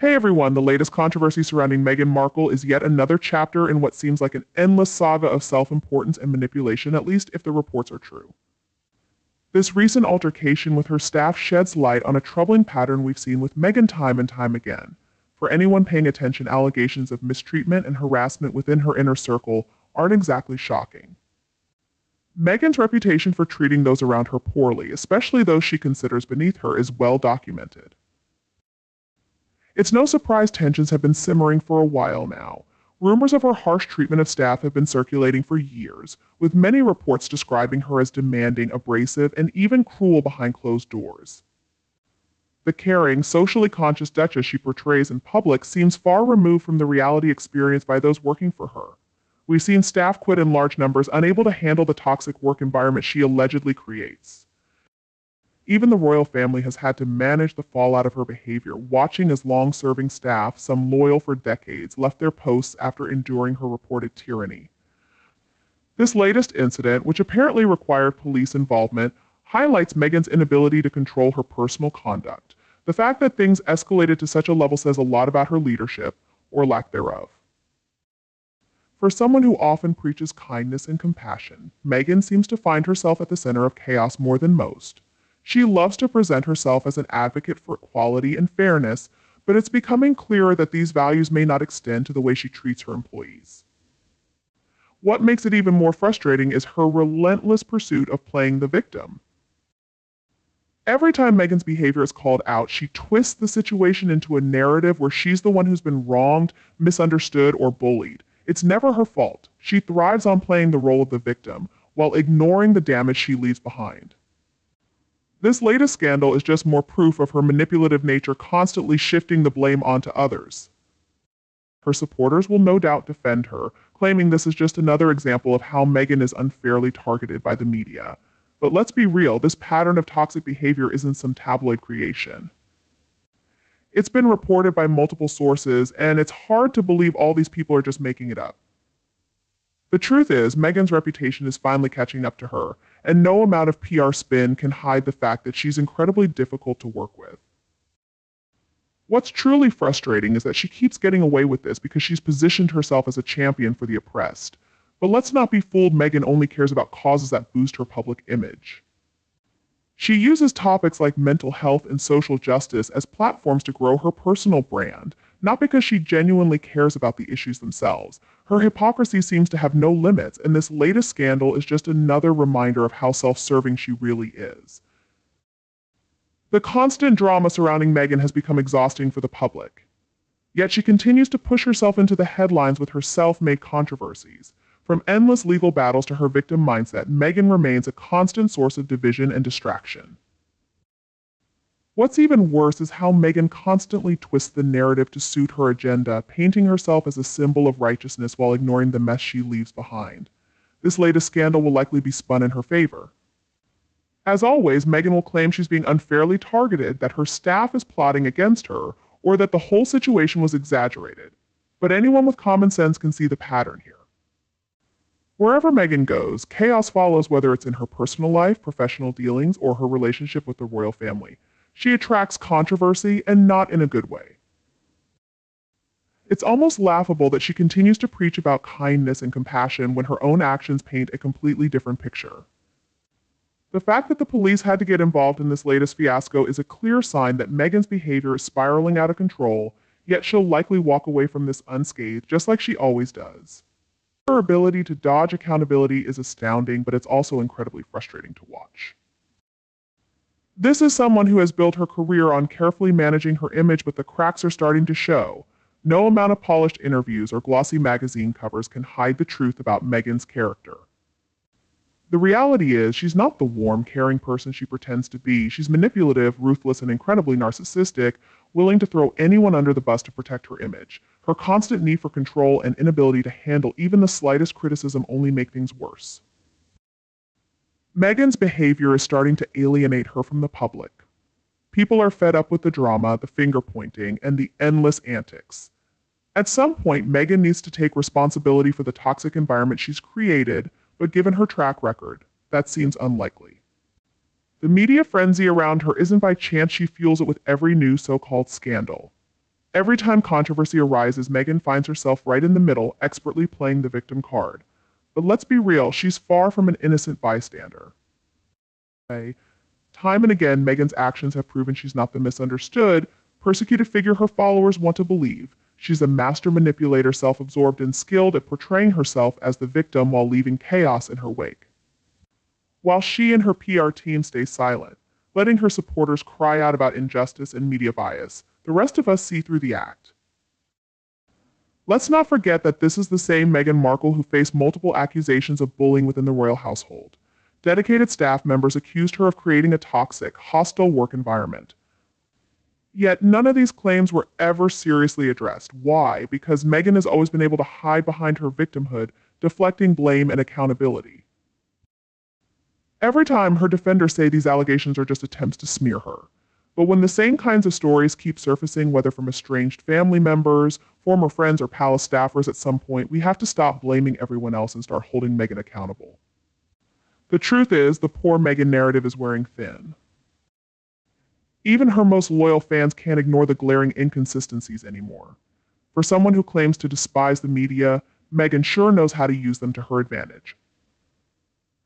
Hey everyone, the latest controversy surrounding Meghan Markle is yet another chapter in what seems like an endless saga of self-importance and manipulation, at least if the reports are true. This recent altercation with her staff sheds light on a troubling pattern we've seen with Meghan time and time again. For anyone paying attention, allegations of mistreatment and harassment within her inner circle aren't exactly shocking. Meghan's reputation for treating those around her poorly, especially those she considers beneath her, is well documented. It's no surprise tensions have been simmering for a while now. Rumors of her harsh treatment of staff have been circulating for years, with many reports describing her as demanding, abrasive, and even cruel behind closed doors. The caring, socially conscious Duchess she portrays in public seems far removed from the reality experienced by those working for her. We've seen staff quit in large numbers, unable to handle the toxic work environment she allegedly creates. Even the royal family has had to manage the fallout of her behavior, watching as long-serving staff, some loyal for decades, left their posts after enduring her reported tyranny. This latest incident, which apparently required police involvement, highlights Meghan's inability to control her personal conduct. The fact that things escalated to such a level says a lot about her leadership, or lack thereof. For someone who often preaches kindness and compassion, Meghan seems to find herself at the center of chaos more than most. She loves to present herself as an advocate for equality and fairness, but it's becoming clearer that these values may not extend to the way she treats her employees. What makes it even more frustrating is her relentless pursuit of playing the victim. Every time Meghan's behavior is called out, she twists the situation into a narrative where she's the one who's been wronged, misunderstood, or bullied. It's never her fault. She thrives on playing the role of the victim, while ignoring the damage she leaves behind. This latest scandal is just more proof of her manipulative nature, constantly shifting the blame onto others. Her supporters will no doubt defend her, claiming this is just another example of how Meghan is unfairly targeted by the media. But let's be real, this pattern of toxic behavior isn't some tabloid creation. It's been reported by multiple sources, and it's hard to believe all these people are just making it up. The truth is, Meghan's reputation is finally catching up to her, and no amount of PR spin can hide the fact that she's incredibly difficult to work with. What's truly frustrating is that she keeps getting away with this because she's positioned herself as a champion for the oppressed. But let's not be fooled, Meghan only cares about causes that boost her public image. She uses topics like mental health and social justice as platforms to grow her personal brand, not because she genuinely cares about the issues themselves. Her hypocrisy seems to have no limits, and this latest scandal is just another reminder of how self-serving she really is. The constant drama surrounding Meghan has become exhausting for the public. Yet she continues to push herself into the headlines with her self-made controversies. From endless legal battles to her victim mindset, Meghan remains a constant source of division and distraction. What's even worse is how Meghan constantly twists the narrative to suit her agenda, painting herself as a symbol of righteousness while ignoring the mess she leaves behind. This latest scandal will likely be spun in her favor. As always, Meghan will claim she's being unfairly targeted, that her staff is plotting against her, or that the whole situation was exaggerated. But anyone with common sense can see the pattern here. Wherever Meghan goes, chaos follows, whether it's in her personal life, professional dealings, or her relationship with the royal family. She attracts controversy, and not in a good way. It's almost laughable that she continues to preach about kindness and compassion when her own actions paint a completely different picture. The fact that the police had to get involved in this latest fiasco is a clear sign that Meghan's behavior is spiraling out of control, yet she'll likely walk away from this unscathed, just like she always does. Her ability to dodge accountability is astounding, but it's also incredibly frustrating to watch. This is someone who has built her career on carefully managing her image, but the cracks are starting to show. No amount of polished interviews or glossy magazine covers can hide the truth about Meghan's character. The reality is, she's not the warm, caring person she pretends to be. She's manipulative, ruthless, and incredibly narcissistic, willing to throw anyone under the bus to protect her image. Her constant need for control and inability to handle even the slightest criticism only make things worse. Meghan's behavior is starting to alienate her from the public. People are fed up with the drama, the finger-pointing, and the endless antics. At some point, Meghan needs to take responsibility for the toxic environment she's created, but given her track record, that seems unlikely. The media frenzy around her isn't by chance. She fuels it with every new so-called scandal. Every time controversy arises, Meghan finds herself right in the middle, expertly playing the victim card. But let's be real, she's far from an innocent bystander. Time and again, Meghan's actions have proven she's not the misunderstood, persecuted figure her followers want to believe. She's a master manipulator, self-absorbed and skilled at portraying herself as the victim while leaving chaos in her wake. While she and her PR team stay silent, letting her supporters cry out about injustice and media bias, the rest of us see through the act. Let's not forget that this is the same Meghan Markle who faced multiple accusations of bullying within the royal household. Dedicated staff members accused her of creating a toxic, hostile work environment. Yet none of these claims were ever seriously addressed. Why? Because Meghan has always been able to hide behind her victimhood, deflecting blame and accountability. Every time her defenders say these allegations are just attempts to smear her. But when the same kinds of stories keep surfacing, whether from estranged family members, former friends, or palace staffers, at some point, we have to stop blaming everyone else and start holding Meghan accountable. The truth is, the poor Meghan narrative is wearing thin. Even her most loyal fans can't ignore the glaring inconsistencies anymore. For someone who claims to despise the media, Meghan sure knows how to use them to her advantage.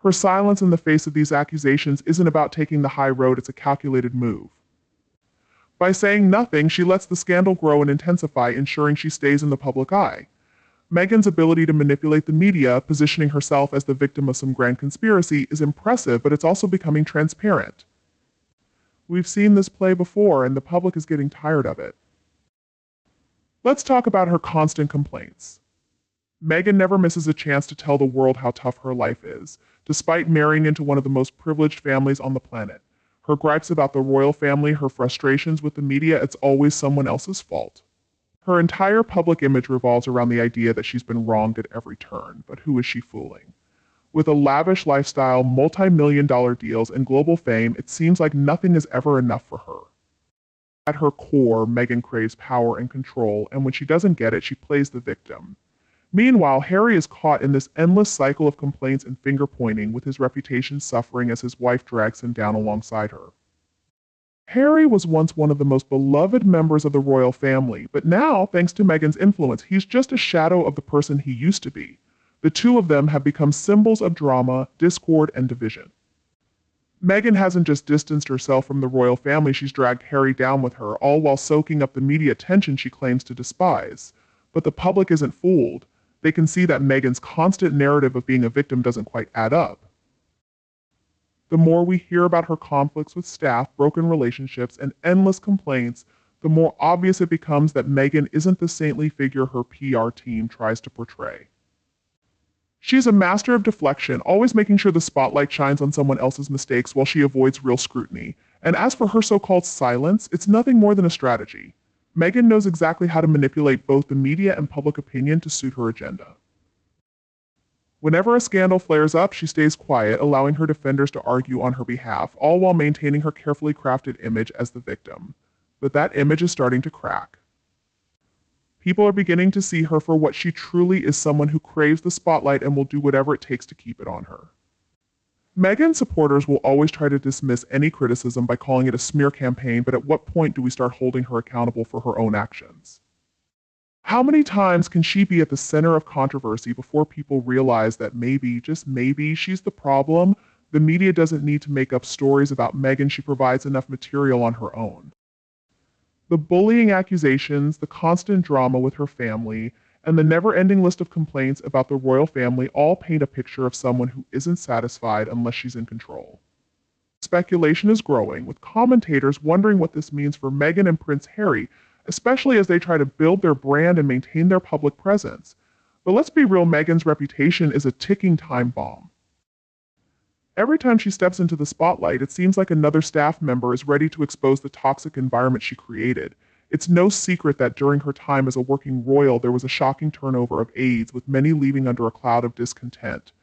Her silence in the face of these accusations isn't about taking the high road, it's a calculated move. By saying nothing, she lets the scandal grow and intensify, ensuring she stays in the public eye. Meghan's ability to manipulate the media, positioning herself as the victim of some grand conspiracy, is impressive, but it's also becoming transparent. We've seen this play before, and the public is getting tired of it. Let's talk about her constant complaints. Meghan never misses a chance to tell the world how tough her life is, despite marrying into one of the most privileged families on the planet. Her gripes about the royal family, her frustrations with the media, it's always someone else's fault. Her entire public image revolves around the idea that she's been wronged at every turn, but who is she fooling? With a lavish lifestyle, multi-million-dollar deals, and global fame, it seems like nothing is ever enough for her. At her core, Meghan craves power and control, and when she doesn't get it, she plays the victim. Meanwhile, Harry is caught in this endless cycle of complaints and finger-pointing, with his reputation suffering as his wife drags him down alongside her. Harry was once one of the most beloved members of the royal family, but now, thanks to Meghan's influence, he's just a shadow of the person he used to be. The two of them have become symbols of drama, discord, and division. Meghan hasn't just distanced herself from the royal family, she's dragged Harry down with her, all while soaking up the media attention she claims to despise. But the public isn't fooled. They can see that Meghan's constant narrative of being a victim doesn't quite add up. The more we hear about her conflicts with staff, broken relationships, and endless complaints, the more obvious it becomes that Meghan isn't the saintly figure her PR team tries to portray. She's a master of deflection, always making sure the spotlight shines on someone else's mistakes while she avoids real scrutiny. And as for her so-called silence, it's nothing more than a strategy. Meghan knows exactly how to manipulate both the media and public opinion to suit her agenda. Whenever a scandal flares up, she stays quiet, allowing her defenders to argue on her behalf, all while maintaining her carefully crafted image as the victim. But that image is starting to crack. People are beginning to see her for what she truly is, someone who craves the spotlight and will do whatever it takes to keep it on her. Meghan's supporters will always try to dismiss any criticism by calling it a smear campaign, but at what point do we start holding her accountable for her own actions? How many times can she be at the center of controversy before people realize that maybe, just maybe, she's the problem? The media doesn't need to make up stories about Meghan, she provides enough material on her own. The bullying accusations, the constant drama with her family, and the never-ending list of complaints about the royal family all paint a picture of someone who isn't satisfied unless she's in control. Speculation is growing, with commentators wondering what this means for Meghan and Prince Harry, especially as they try to build their brand and maintain their public presence. But let's be real, Meghan's reputation is a ticking time bomb. Every time she steps into the spotlight, it seems like another staff member is ready to expose the toxic environment she created. It's no secret that during her time as a working royal, there was a shocking turnover of aides, with many leaving under a cloud of discontent.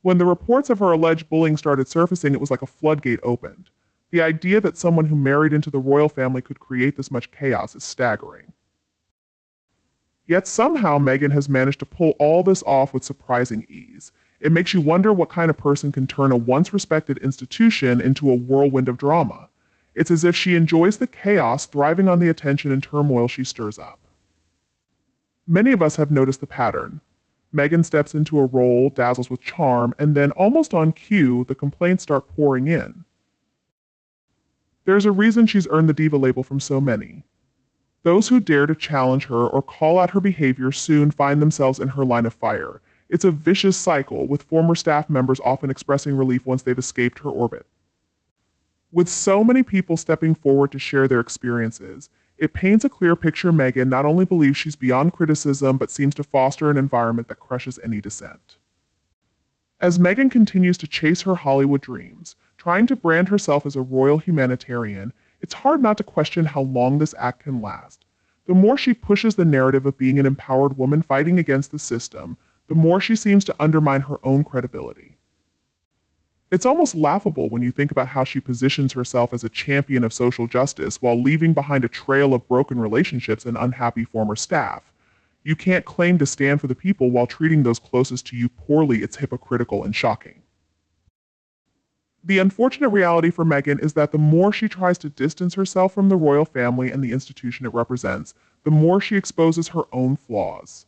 When the reports of her alleged bullying started surfacing, it was like a floodgate opened. The idea that someone who married into the royal family could create this much chaos is staggering. Yet somehow Meghan has managed to pull all this off with surprising ease. It makes you wonder what kind of person can turn a once respected institution into a whirlwind of drama. It's as if she enjoys the chaos, thriving on the attention and turmoil she stirs up. Many of us have noticed the pattern. Meghan steps into a role, dazzles with charm, and then, almost on cue, the complaints start pouring in. There's a reason she's earned the diva label from so many. Those who dare to challenge her or call out her behavior soon find themselves in her line of fire. It's a vicious cycle, with former staff members often expressing relief once they've escaped her orbit. With so many people stepping forward to share their experiences, it paints a clear picture Meghan not only believes she's beyond criticism, but seems to foster an environment that crushes any dissent. As Meghan continues to chase her Hollywood dreams, trying to brand herself as a royal humanitarian, it's hard not to question how long this act can last. The more she pushes the narrative of being an empowered woman fighting against the system, the more she seems to undermine her own credibility. It's almost laughable when you think about how she positions herself as a champion of social justice while leaving behind a trail of broken relationships and unhappy former staff. You can't claim to stand for the people while treating those closest to you poorly. It's hypocritical and shocking. The unfortunate reality for Meghan is that the more she tries to distance herself from the royal family and the institution it represents, the more she exposes her own flaws.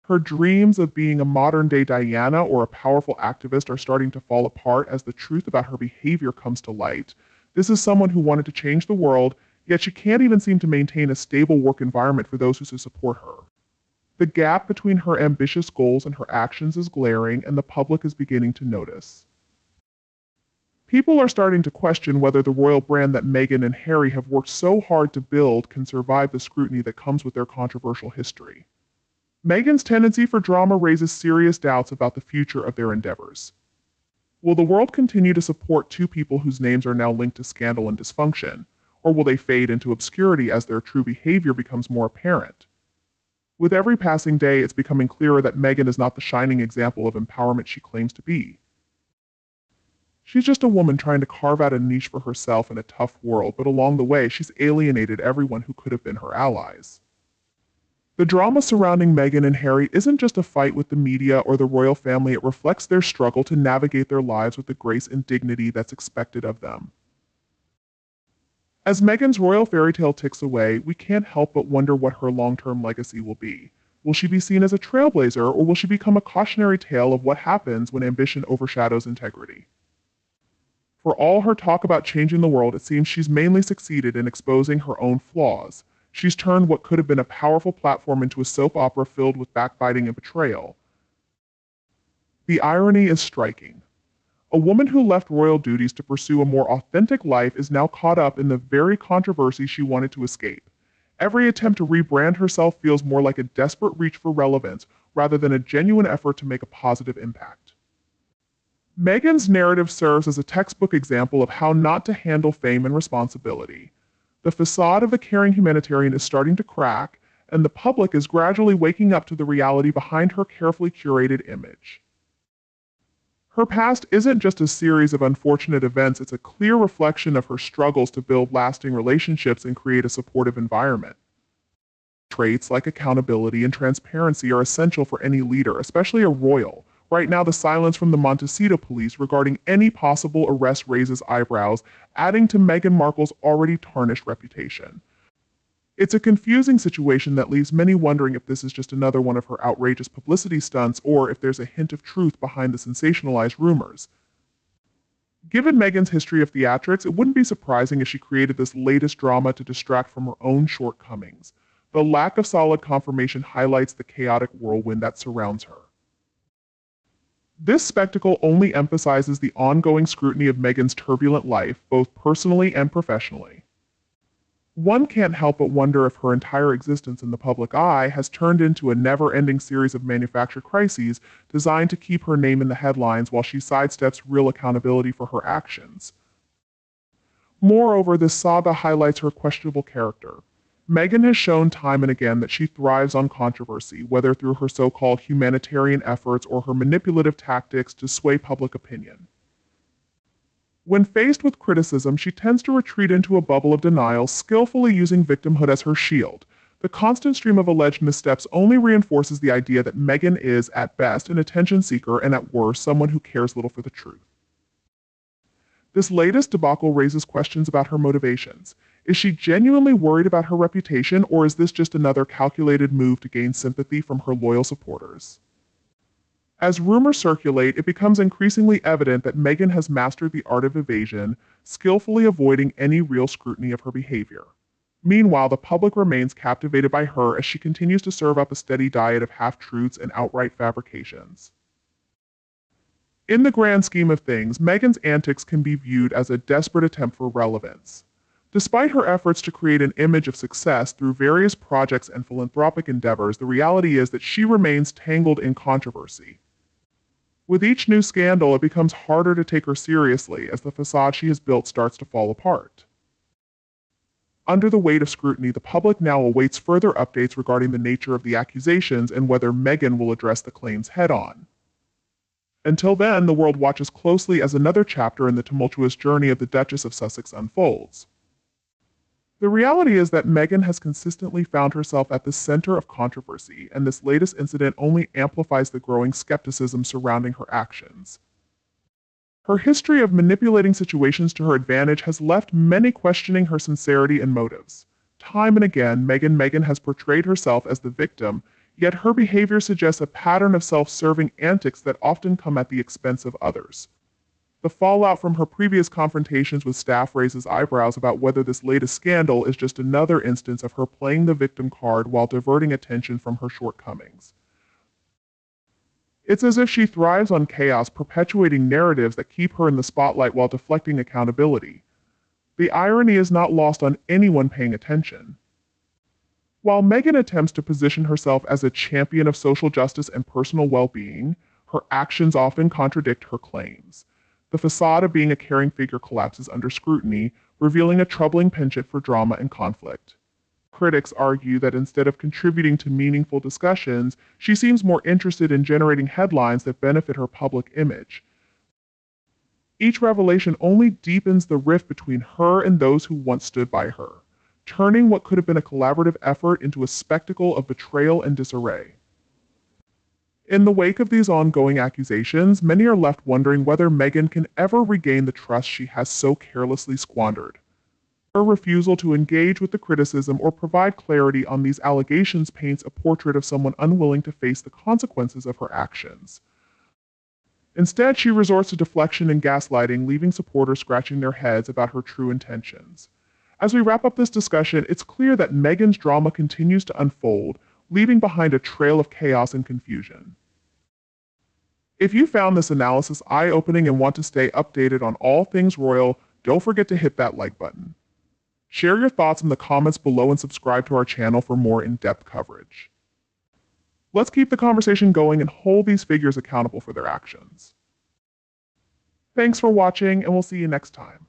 Her dreams of being a modern-day Diana or a powerful activist are starting to fall apart as the truth about her behavior comes to light. This is someone who wanted to change the world, yet she can't even seem to maintain a stable work environment for those who support her. The gap between her ambitious goals and her actions is glaring, and the public is beginning to notice. People are starting to question whether the royal brand that Meghan and Harry have worked so hard to build can survive the scrutiny that comes with their controversial history. Meghan's tendency for drama raises serious doubts about the future of their endeavors. Will the world continue to support two people whose names are now linked to scandal and dysfunction, or will they fade into obscurity as their true behavior becomes more apparent? With every passing day, it's becoming clearer that Meghan is not the shining example of empowerment she claims to be. She's just a woman trying to carve out a niche for herself in a tough world, but along the way, she's alienated everyone who could have been her allies. The drama surrounding Meghan and Harry isn't just a fight with the media or the royal family, it reflects their struggle to navigate their lives with the grace and dignity that's expected of them. As Meghan's royal fairy tale ticks away, we can't help but wonder what her long-term legacy will be. Will she be seen as a trailblazer, or will she become a cautionary tale of what happens when ambition overshadows integrity? For all her talk about changing the world, it seems she's mainly succeeded in exposing her own flaws. She's turned what could have been a powerful platform into a soap opera filled with backbiting and betrayal. The irony is striking. A woman who left royal duties to pursue a more authentic life is now caught up in the very controversy she wanted to escape. Every attempt to rebrand herself feels more like a desperate reach for relevance rather than a genuine effort to make a positive impact. Meghan's narrative serves as a textbook example of how not to handle fame and responsibility. The facade of the caring humanitarian is starting to crack, and the public is gradually waking up to the reality behind her carefully curated image. Her past isn't just a series of unfortunate events, it's a clear reflection of her struggles to build lasting relationships and create a supportive environment. Traits like accountability and transparency are essential for any leader, especially a royal. Right now, the silence from the Montecito police regarding any possible arrest raises eyebrows, adding to Meghan Markle's already tarnished reputation. It's a confusing situation that leaves many wondering if this is just another one of her outrageous publicity stunts or if there's a hint of truth behind the sensationalized rumors. Given Meghan's history of theatrics, it wouldn't be surprising if she created this latest drama to distract from her own shortcomings. The lack of solid confirmation highlights the chaotic whirlwind that surrounds her. This spectacle only emphasizes the ongoing scrutiny of Meghan's turbulent life, both personally and professionally. One can't help but wonder if her entire existence in the public eye has turned into a never-ending series of manufactured crises designed to keep her name in the headlines while she sidesteps real accountability for her actions. Moreover, this saga highlights her questionable character. Meghan has shown time and again that she thrives on controversy, whether through her so-called humanitarian efforts or her manipulative tactics to sway public opinion. When faced with criticism, she tends to retreat into a bubble of denial, skillfully using victimhood as her shield. The constant stream of alleged missteps only reinforces the idea that Meghan is, at best, an attention seeker and at worst, someone who cares little for the truth. This latest debacle raises questions about her motivations. Is she genuinely worried about her reputation, or is this just another calculated move to gain sympathy from her loyal supporters? As rumors circulate, it becomes increasingly evident that Meghan has mastered the art of evasion, skillfully avoiding any real scrutiny of her behavior. Meanwhile, the public remains captivated by her as she continues to serve up a steady diet of half-truths and outright fabrications. In the grand scheme of things, Meghan's antics can be viewed as a desperate attempt for relevance. Despite her efforts to create an image of success through various projects and philanthropic endeavors, the reality is that she remains tangled in controversy. With each new scandal, it becomes harder to take her seriously as the facade she has built starts to fall apart. Under the weight of scrutiny, the public now awaits further updates regarding the nature of the accusations and whether Meghan will address the claims head-on. Until then, the world watches closely as another chapter in the tumultuous journey of the Duchess of Sussex unfolds. The reality is that Meghan has consistently found herself at the center of controversy, and this latest incident only amplifies the growing skepticism surrounding her actions. Her history of manipulating situations to her advantage has left many questioning her sincerity and motives. Time and again, Meghan has portrayed herself as the victim, yet her behavior suggests a pattern of self-serving antics that often come at the expense of others. The fallout from her previous confrontations with staff raises eyebrows about whether this latest scandal is just another instance of her playing the victim card while diverting attention from her shortcomings. It's as if she thrives on chaos, perpetuating narratives that keep her in the spotlight while deflecting accountability. The irony is not lost on anyone paying attention. While Meghan attempts to position herself as a champion of social justice and personal well-being, her actions often contradict her claims. The facade of being a caring figure collapses under scrutiny, revealing a troubling penchant for drama and conflict. Critics argue that instead of contributing to meaningful discussions, she seems more interested in generating headlines that benefit her public image. Each revelation only deepens the rift between her and those who once stood by her, turning what could have been a collaborative effort into a spectacle of betrayal and disarray. In the wake of these ongoing accusations, many are left wondering whether Meghan can ever regain the trust she has so carelessly squandered. Her refusal to engage with the criticism or provide clarity on these allegations paints a portrait of someone unwilling to face the consequences of her actions. Instead, she resorts to deflection and gaslighting, leaving supporters scratching their heads about her true intentions. As we wrap up this discussion, it's clear that Meghan's drama continues to unfold, leaving behind a trail of chaos and confusion. If you found this analysis eye-opening and want to stay updated on all things royal, don't forget to hit that like button. Share your thoughts in the comments below and subscribe to our channel for more in-depth coverage. Let's keep the conversation going and hold these figures accountable for their actions. Thanks for watching, and we'll see you next time.